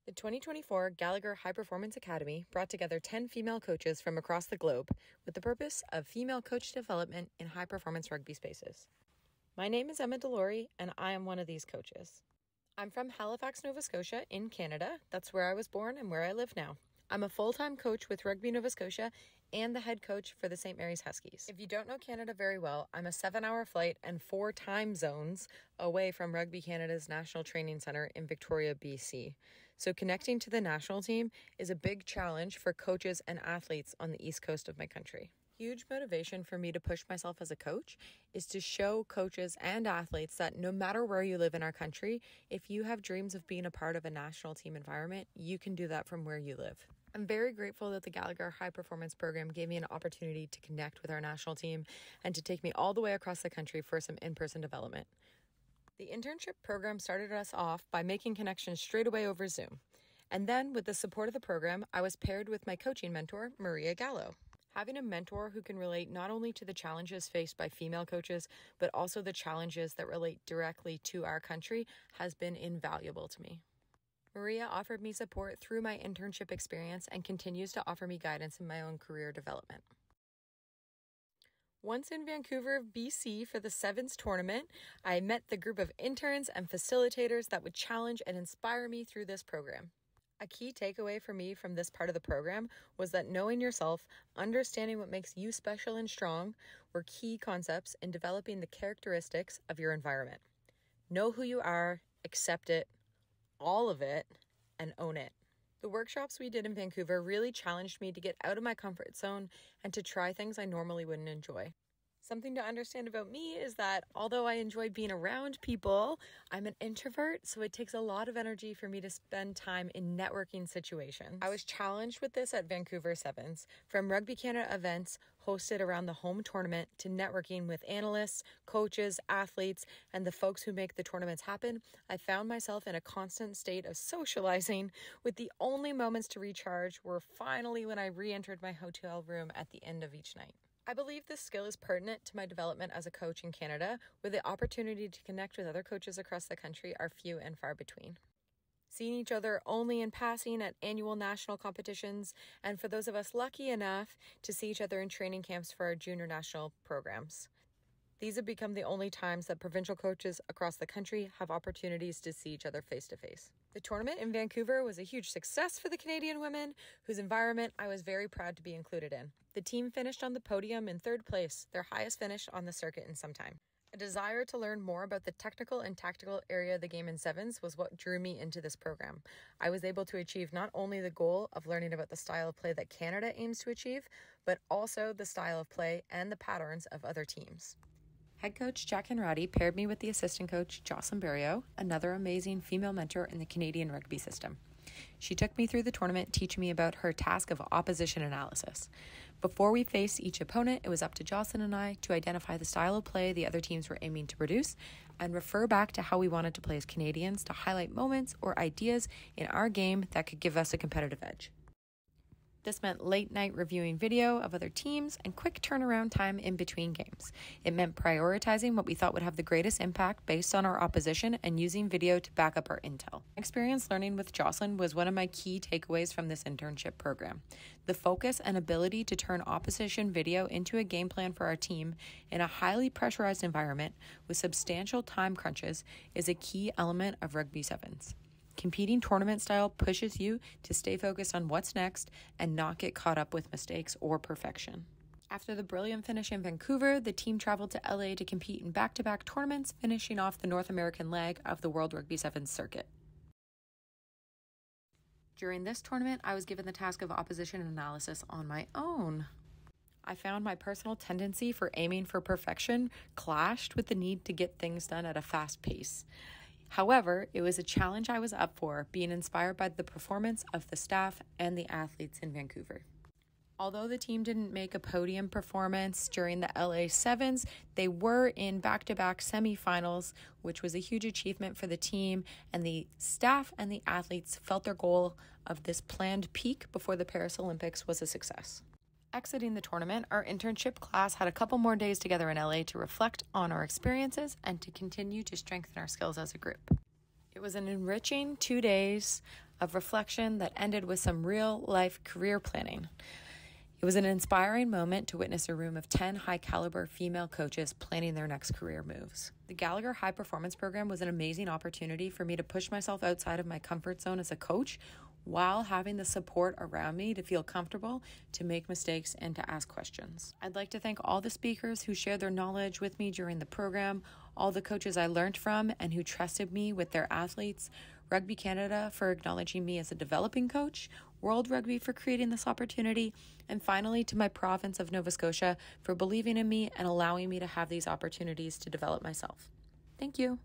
The 2024 Gallagher High Performance Academy brought together 10 female coaches from across the globe with the purpose of female coach development in high-performance rugby spaces. My name is Emma Delory, and I am one of these coaches. I'm from Halifax, Nova Scotia in Canada. That's where I was born and where I live now. I'm a full-time coach with Rugby Nova Scotia and the head coach for the St. Mary's Huskies. If you don't know Canada very well, I'm a 7-hour flight and 4 time zones away from Rugby Canada's National Training Centre in Victoria, BC. So connecting to the national team is a big challenge for coaches and athletes on the east coast of my country. Huge motivation for me to push myself as a coach is to show coaches and athletes that no matter where you live in our country, if you have dreams of being a part of a national team environment, you can do that from where you live. I'm very grateful that the Gallagher High Performance Program gave me an opportunity to connect with our national team and to take me all the way across the country for some in-person development. The internship program started us off by making connections straight away over Zoom. And then, with the support of the program, I was paired with my coaching mentor, Maria Gallo. Having a mentor who can relate not only to the challenges faced by female coaches, but also the challenges that relate directly to our country has been invaluable to me. Maria offered me support through my internship experience and continues to offer me guidance in my own career development. Once in Vancouver, BC for the Sevens tournament, I met the group of interns and facilitators that would challenge and inspire me through this program. A key takeaway for me from this part of the program was that knowing yourself, understanding what makes you special and strong were key concepts in developing the characteristics of your environment. Know who you are, accept it, all of it, and own it. The workshops we did in Vancouver really challenged me to get out of my comfort zone and to try things I normally wouldn't enjoy. Something to understand about me is that although I enjoy being around people, I'm an introvert, so it takes a lot of energy for me to spend time in networking situations. I was challenged with this at Vancouver Sevens, from Rugby Canada events hosted around the home tournament to networking with analysts, coaches, athletes, and the folks who make the tournaments happen. I found myself in a constant state of socializing, with the only moments to recharge were finally when I re-entered my hotel room at the end of each night. I believe this skill is pertinent to my development as a coach in Canada, where the opportunity to connect with other coaches across the country are few and far between. Seeing each other only in passing at annual national competitions, and for those of us lucky enough to see each other in training camps for our junior national programs. These have become the only times that provincial coaches across the country have opportunities to see each other face to face. The tournament in Vancouver was a huge success for the Canadian women, whose environment I was very proud to be included in. The team finished on the podium in 3rd place, their highest finish on the circuit in some time. A desire to learn more about the technical and tactical area of the game in sevens was what drew me into this program. I was able to achieve not only the goal of learning about the style of play that Canada aims to achieve, but also the style of play and the patterns of other teams. Head coach Jack Henrati paired me with the assistant coach Jocelyn Berrio, another amazing female mentor in the Canadian rugby system. She took me through the tournament, teaching me about her task of opposition analysis. Before we faced each opponent, it was up to Jocelyn and I to identify the style of play the other teams were aiming to produce and refer back to how we wanted to play as Canadians to highlight moments or ideas in our game that could give us a competitive edge. This meant late night reviewing video of other teams and quick turnaround time in between games. It meant prioritizing what we thought would have the greatest impact based on our opposition and using video to back up our intel. Experience learning with Jocelyn was one of my key takeaways from this internship program. The focus and ability to turn opposition video into a game plan for our team in a highly pressurized environment with substantial time crunches is a key element of Rugby Sevens. Competing tournament style pushes you to stay focused on what's next and not get caught up with mistakes or perfection. After the brilliant finish in Vancouver, the team traveled to LA to compete in back-to-back tournaments, finishing off the North American leg of the World Rugby Sevens circuit. During this tournament, I was given the task of opposition analysis on my own. I found my personal tendency for aiming for perfection clashed with the need to get things done at a fast pace. However, it was a challenge I was up for, being inspired by the performance of the staff and the athletes in Vancouver. Although the team didn't make a podium performance during the LA Sevens, they were in back-to-back semifinals, which was a huge achievement for the team, and the staff and the athletes felt their goal of this planned peak before the Paris Olympics was a success. Exiting the tournament, our internship class had a couple more days together in LA to reflect on our experiences and to continue to strengthen our skills as a group. It was an enriching 2 days. of reflection that ended with some real-life career planning. It was an inspiring moment to witness a room of 10 high-caliber female coaches planning their next career moves. The Gallagher High Performance Program was an amazing opportunity for me to push myself outside of my comfort zone as a coach while having the support around me to feel comfortable, to make mistakes, and to ask questions. I'd like to thank all the speakers who shared their knowledge with me during the program, all the coaches I learned from and who trusted me with their athletes, Rugby Canada for acknowledging me as a developing coach, World Rugby for creating this opportunity, and finally to my province of Nova Scotia for believing in me and allowing me to have these opportunities to develop myself. Thank you.